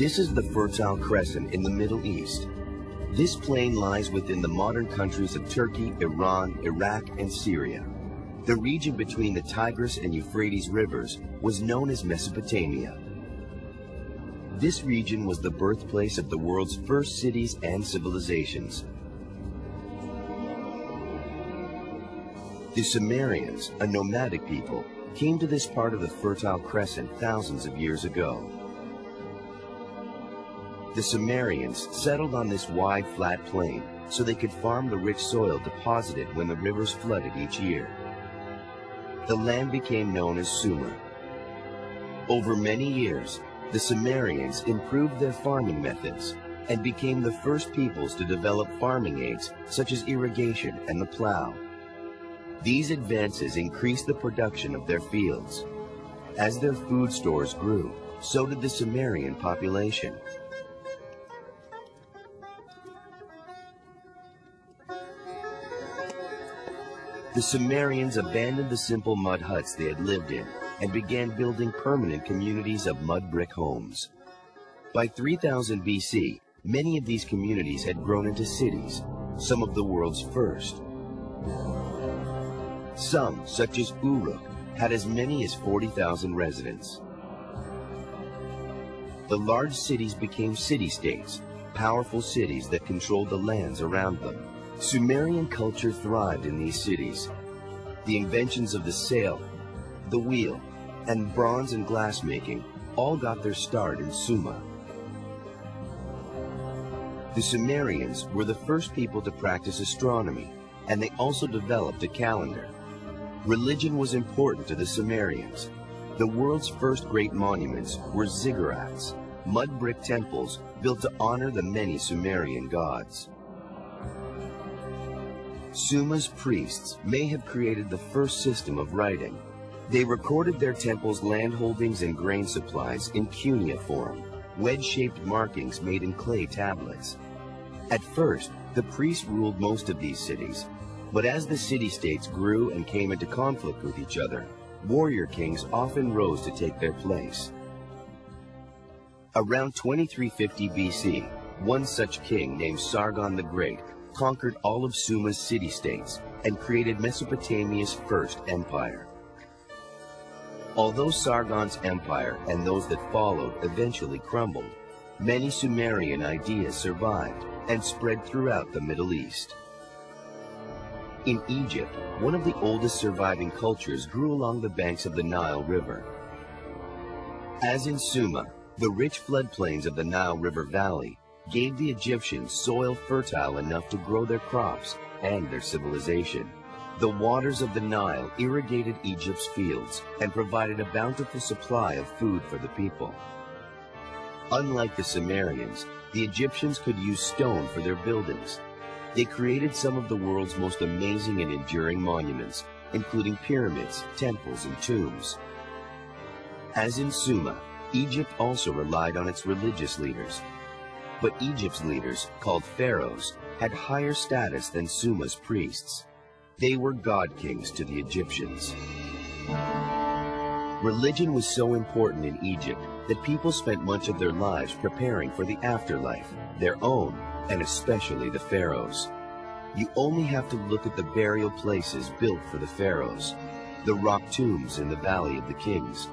This is the Fertile Crescent in the Middle East. This plain lies within the modern countries of Turkey, Iran, Iraq, and Syria. The region between the Tigris and Euphrates rivers was known as Mesopotamia. This region was the birthplace of the world's first cities and civilizations. The Sumerians, a nomadic people, came to this part of the Fertile Crescent thousands of years ago. The Sumerians settled on this wide, flat plain so they could farm the rich soil deposited when the rivers flooded each year. The land became known as Sumer. Over many years, the Sumerians improved their farming methods and became the first peoples to develop farming aids such as irrigation and the plow. These advances increased the production of their fields. As their food stores grew, so did the Sumerian population. The Sumerians abandoned the simple mud huts they had lived in and began building permanent communities of mud brick homes. By 3000 BC, many of these communities had grown into cities, some of the world's first. Some, such as Uruk, had as many as 40,000 residents. The large cities became city-states, powerful cities that controlled the lands around them. Sumerian culture thrived in these cities. The inventions of the sail, the wheel, and bronze and glass making all got their start in Sumer. The Sumerians were the first people to practice astronomy, and they also developed a calendar. Religion was important to the Sumerians. The world's first great monuments were ziggurats, mud brick temples built to honor the many Sumerian gods. Sumer's priests may have created the first system of writing. They recorded their temple's land holdings and grain supplies in cuneiform, wedge-shaped markings made in clay tablets. At first, the priests ruled most of these cities, but as the city-states grew and came into conflict with each other, warrior kings often rose to take their place. Around 2350 BC, one such king named Sargon the Great conquered all of Sumer's city-states and created Mesopotamia's first empire. Although Sargon's empire and those that followed eventually crumbled, many Sumerian ideas survived and spread throughout the Middle East. In Egypt, one of the oldest surviving cultures grew along the banks of the Nile River. As in Sumer, the rich floodplains of the Nile River Valley gave the Egyptians soil fertile enough to grow their crops and their civilization. The waters of the Nile irrigated Egypt's fields and provided a bountiful supply of food for the people. Unlike the Sumerians, the Egyptians could use stone for their buildings. They created some of the world's most amazing and enduring monuments, including pyramids, temples, and tombs. As in Sumer, Egypt also relied on its religious leaders. But Egypt's leaders, called pharaohs, had higher status than Sumer's priests. They were god kings to the Egyptians. Religion was so important in Egypt that people spent much of their lives preparing for the afterlife, their own, and especially the pharaohs. You only have to look at the burial places built for the pharaohs, the rock tombs in the Valley of the Kings,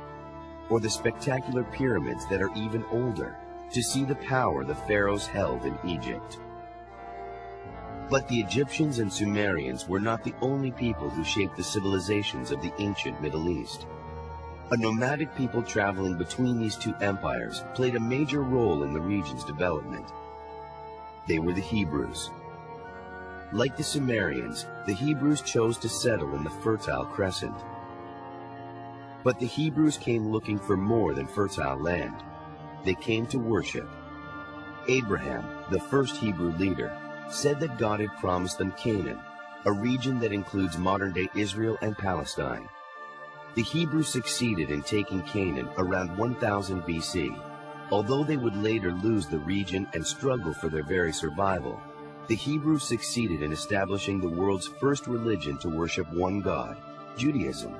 or the spectacular pyramids that are even older, to see the power the pharaohs held in Egypt. But the Egyptians and Sumerians were not the only people who shaped the civilizations of the ancient Middle East. A nomadic people traveling between these two empires played a major role in the region's development. They were the Hebrews. Like the Sumerians, the Hebrews chose to settle in the Fertile Crescent. But the Hebrews came looking for more than fertile land. They came to worship. Abraham, the first Hebrew leader, said that God had promised them Canaan, a region that includes modern-day Israel and Palestine. The Hebrews succeeded in taking Canaan around 1000 BC. Although they would later lose the region and struggle for their very survival, the Hebrews succeeded in establishing the world's first religion to worship one God, Judaism,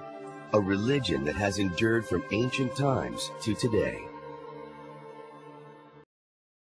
a religion that has endured from ancient times to today.